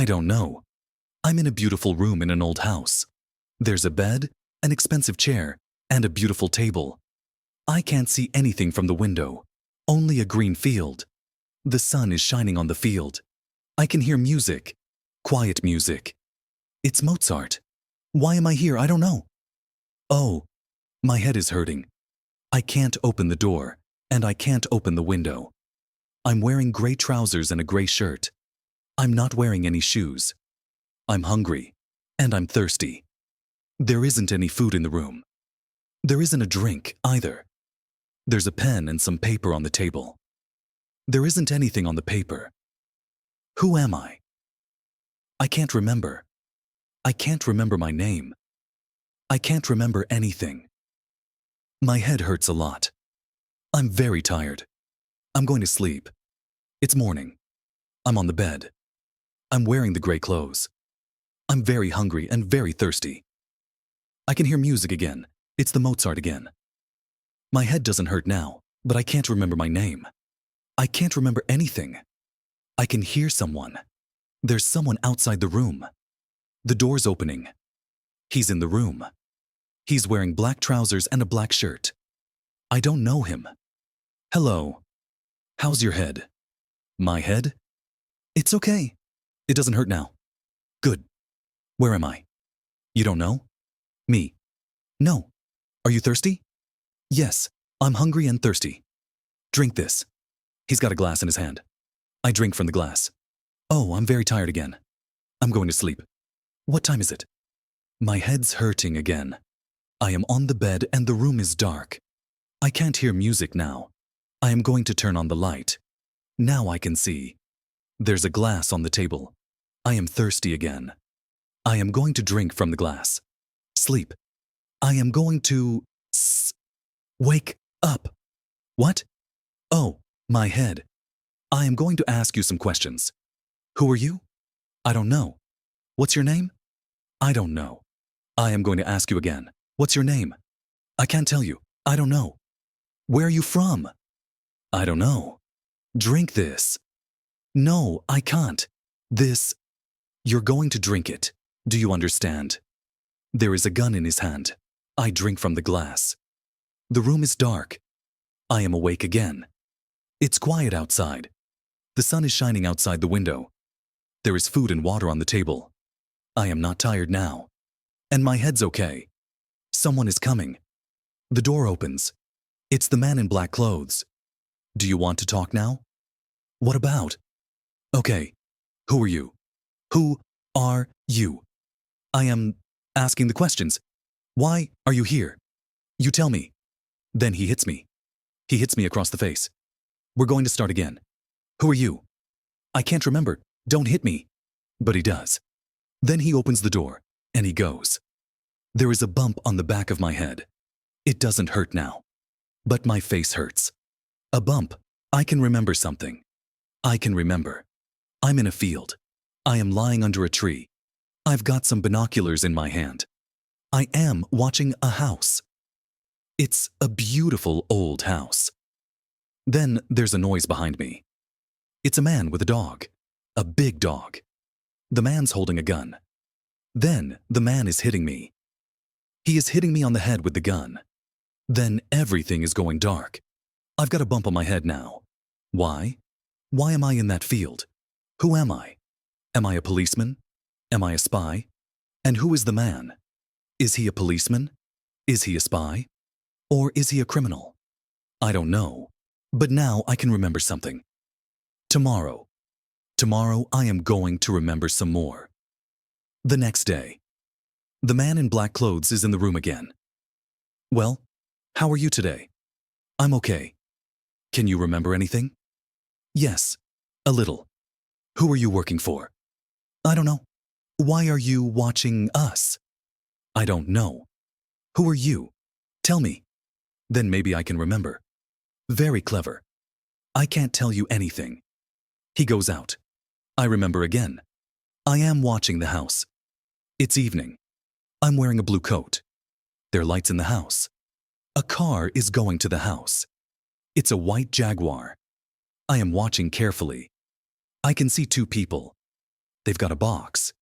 I don't know. I'm in a beautiful room in an old house. There's a bed, an expensive chair, and a beautiful table. I can't see anything from the window, only a green field. The sun is shining on the field. I can hear music, quiet music. It's Mozart. Why am I here? I don't know. Oh, my head is hurting. I can't open the door, and I can't open the window. I'm wearing gray trousers and a gray shirt. I'm not wearing any shoes. I'm hungry, and I'm thirsty. There isn't any food in the room. There isn't a drink either. There's a pen and some paper on the table. There isn't anything on the paper. Who am I? I can't remember. I can't remember my name. I can't remember anything. My head hurts a lot. I'm very tired. I'm going to sleep. It's morning. I'm on the bed. I'm wearing the gray clothes. I'm very hungry and very thirsty. I can hear music again. It's the Mozart again. My head doesn't hurt now, but I can't remember my name. I can't remember anything. I can hear someone. There's someone outside the room. The door's opening. He's in the room. He's wearing black trousers and a black shirt. I don't know him. Hello. How's your head? My head? It's okay. It doesn't hurt now. Good. Where am I? You don't know? Me. No. Are you thirsty? Yes, I'm hungry and thirsty. Drink this. He's got a glass in his hand. I drink from the glass. Oh, I'm very tired again. I'm going to sleep. What time is it? My head's hurting again. I am on the bed and the room is dark. I can't hear music now. I am going to turn on the light. Now I can see. There's a glass on the table. I am thirsty again. I am going to drink from the glass. Sleep. I am going to wake up. What? Oh, my head. I am going to ask you some questions. Who are you? I don't know. What's your name? I don't know. I am going to ask you again. What's your name? I can't tell you. I don't know. Where are you from? I don't know. Drink this. No, I can't. This. You're going to drink it. Do you understand? There is a gun in his hand. I drink from the glass. The room is dark. I am awake again. It's quiet outside. The sun is shining outside the window. There is food and water on the table. I am not tired now. And my head's okay. Someone is coming. The door opens. It's the man in black clothes. Do you want to talk now? What about? Okay. Who are you? Who are you? I am asking the questions. Why are you here? You tell me. Then he hits me. He hits me across the face. We're going to start again. Who are you? I can't remember. Don't hit me. But he does. Then he opens the door, and he goes. There is a bump on the back of my head. It doesn't hurt now. But my face hurts. A bump. I can remember something. I can remember. I'm in a field. I am lying under a tree. I've got some binoculars in my hand. I am watching a house. It's a beautiful old house. Then there's a noise behind me. It's a man with a dog. A big dog. The man's holding a gun. Then the man is hitting me. He is hitting me on the head with the gun. Then everything is going dark. I've got a bump on my head now. Why? Why am I in that field? Who am I? Am I a policeman? Am I a spy? And who is the man? Is he a policeman? Is he a spy? Or is he a criminal? I don't know. But now I can remember something. Tomorrow. Tomorrow I am going to remember some more. The next day. The man in black clothes is in the room again. Well, how are you today? I'm okay. Can you remember anything? Yes, a little. Who are you working for? I don't know. Why are you watching us? I don't know. Who are you? Tell me. Then maybe I can remember. Very clever. I can't tell you anything. He goes out. I remember again. I am watching the house. It's evening. I'm wearing a blue coat. There are lights in the house. A car is going to the house. It's a white Jaguar. I am watching carefully. I can see two people. They've got a box.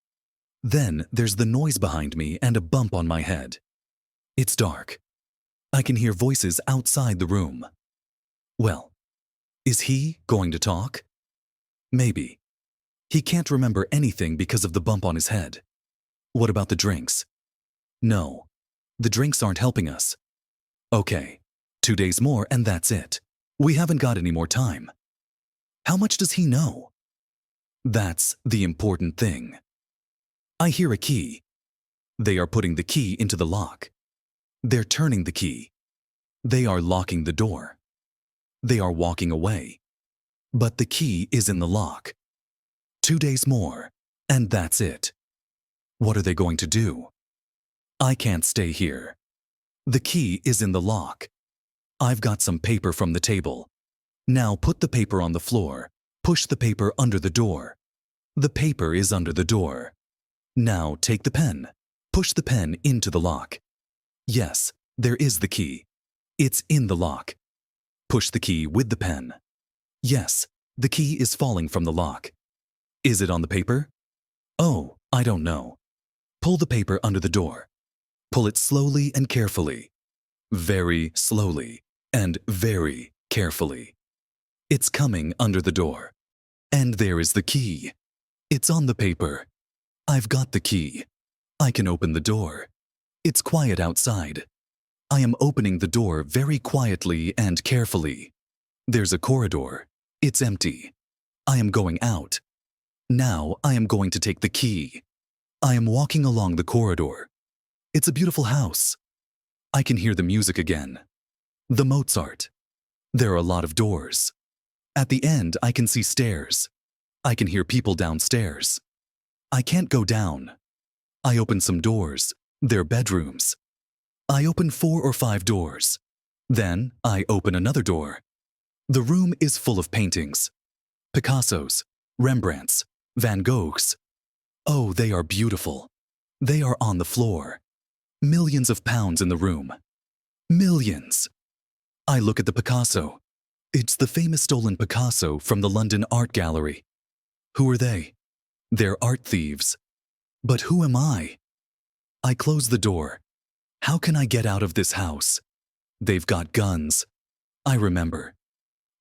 Then there's the noise behind me and a bump on my head. It's dark. I can hear voices outside the room. Well, is he going to talk? Maybe. He can't remember anything because of the bump on his head. What about the drinks? No, the drinks aren't helping us. Okay, 2 days more and that's it. We haven't got any more time. How much does he know? That's the important thing. I hear a key. They are putting the key into the lock. They're turning the key. They are locking the door. They are walking away. But the key is in the lock. 2 days more, and that's it. What are they going to do? I can't stay here. The key is in the lock. I've got some paper from the table. Now put the paper on the floor. Push the paper under the door. The paper is under the door. Now take the pen. Push the pen into the lock. Yes, there is the key. It's in the lock. Push the key with the pen. Yes, the key is falling from the lock. Is it on the paper? Oh, I don't know. Pull the paper under the door. Pull it slowly and carefully. Very slowly and very carefully. It's coming under the door. And there is the key. It's on the paper. I've got the key. I can open the door. It's quiet outside. I am opening the door very quietly and carefully. There's a corridor. It's empty. I am going out. Now I am going to take the key. I am walking along the corridor. It's a beautiful house. I can hear the music again. The Mozart. There are a lot of doors. At the end, I can see stairs. I can hear people downstairs. I can't go down. I open some doors. They're bedrooms. I open 4 or 5 doors. Then I open another door. The room is full of paintings. Picassos, Rembrandts, Van Goghs. Oh, they are beautiful. They are on the floor. Millions of pounds in the room. Millions. I look at the Picasso. It's the famous stolen Picasso from the London Art Gallery. Who are they? They're art thieves. But who am I? I close the door. How can I get out of this house? They've got guns. I remember.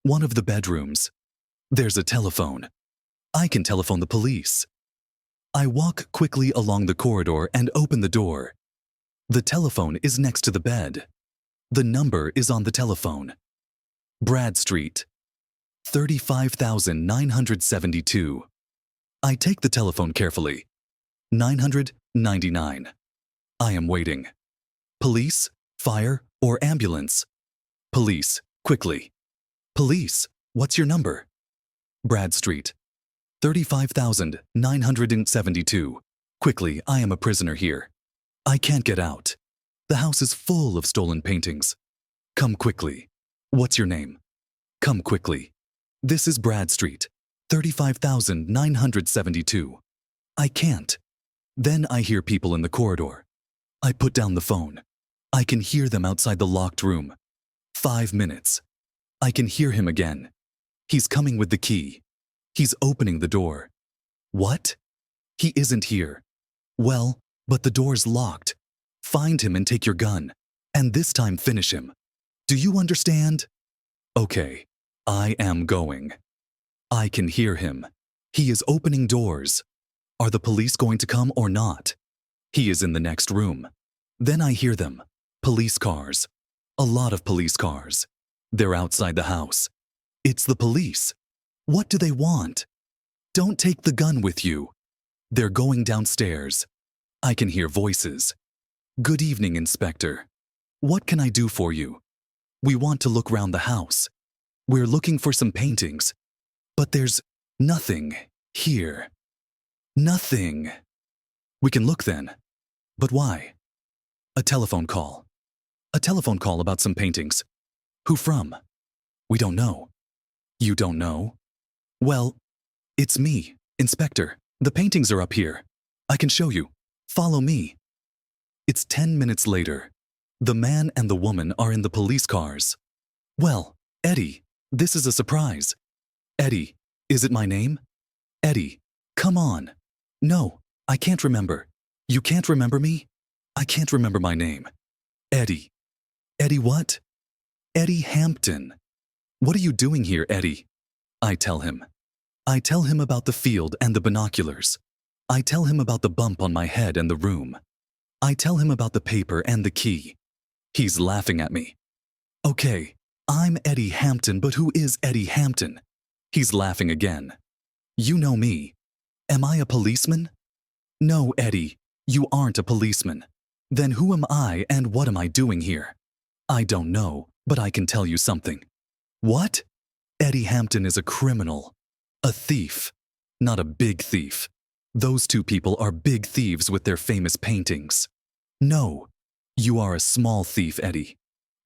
One of the bedrooms. There's a telephone. I can telephone the police. I walk quickly along the corridor and open the door. The telephone is next to the bed. The number is on the telephone. Brad Street, 35,972. I take the telephone carefully. 999. I am waiting. Police, fire, or ambulance? Police, quickly. Police, what's your number? Brad Street, 35,972. Quickly, I am a prisoner here. I can't get out. The house is full of stolen paintings. Come quickly. What's your name? Come quickly. This is Brad Street, 35,972. I can't. Then I hear people in the corridor. I put down the phone. I can hear them outside the locked room. 5 minutes. I can hear him again. He's coming with the key. He's opening the door. What? He isn't here. Well, but the door's locked. Find him and take your gun. And this time finish him. Do you understand? Okay, I am going. I can hear him. He is opening doors. Are the police going to come or not? He is in the next room. Then I hear them. Police cars. A lot of police cars. They're outside the house. It's the police. What do they want? Don't take the gun with you. They're going downstairs. I can hear voices. Good evening, Inspector. What can I do for you? We want to look round the house. We're looking for some paintings. But there's nothing here. Nothing. We can look then. But why? A telephone call. A telephone call about some paintings. Who from? We don't know. You don't know? Well, it's me, Inspector. The paintings are up here. I can show you. Follow me. It's 10 minutes later. The man and the woman are in the police cars. Well, Eddie, this is a surprise. Eddie, is it my name? Eddie, come on. No, I can't remember. You can't remember me? I can't remember my name. Eddie. Eddie what? Eddie Hampton. What are you doing here, Eddie? I tell him. I tell him about the field and the binoculars. I tell him about the bump on my head and the room. I tell him about the paper and the key. He's laughing at me. Okay, I'm Eddie Hampton, but who is Eddie Hampton? He's laughing again. You know me. Am I a policeman? No, Eddie, you aren't a policeman. Then who am I and what am I doing here? I don't know, but I can tell you something. What? Eddie Hampton is a criminal. A thief. Not a big thief. Those two people are big thieves with their famous paintings. No, you are a small thief, Eddie.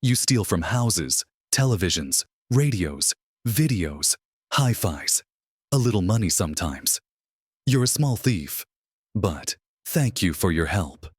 You steal from houses, televisions, radios, videos, hi-fis, a little money sometimes. You're a small thief, but thank you for your help.